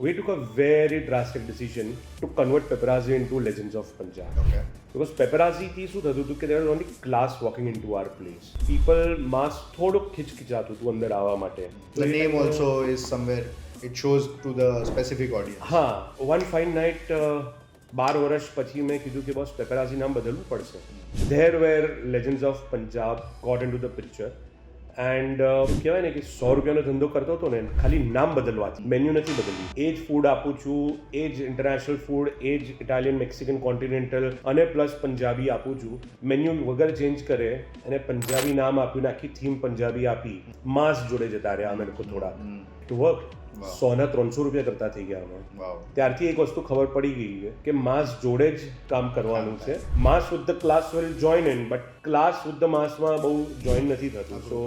we took a very drastic decision to convert Paparazzi into Legends of Punjab. Okay. Because Paparazzi થી શું થતું હતું કે there was only class walking into our place. People mass થોડુંક ખિચખિચાતું હતું અંદર આવવા માટે. The name also is somewhere, it shows to the specific audience. હા, one fine night 12 વર્ષ પછી મેં કીધું કે બોસ પેપરાઝી નામ બદલવું પડશે. There where Legends of Punjab got into the picture. And કહેવાય ને કે 100 રૂપિયાનો ધંધો કરતો હતો ને, ખાલી નામ બદલવાથી, મેન્યુ નથી બદલ્યું. એ જ ફૂડ આપું છું, એ જ ઇન્ટરનેશનલ ફૂડ, એ જ ઇટાલિયન, મેક્સિકન, કોન્ટિનેન્ટલ અને પ્લસ પંજાબી આપું છું. મેન્યુ વગર ચેન્જ કરે અને પંજાબી નામ આપ્યું ને આખી થીમ પંજાબી આપી. માસ જોડે જતા રહ્યા અમે લોકો થોડા. ટુ વર્ક 100 ના 300 રૂપિયા કરતા થઈ ગયા અમે. Wow. ત્યારથી એક વસ્તુ ખબર પડી ગઈ કે માસ જોડે જ કામ કરવાનું છે. Mass with the class will join in, but class with the માસમાં બહુ જોઈન નથી થતું. સો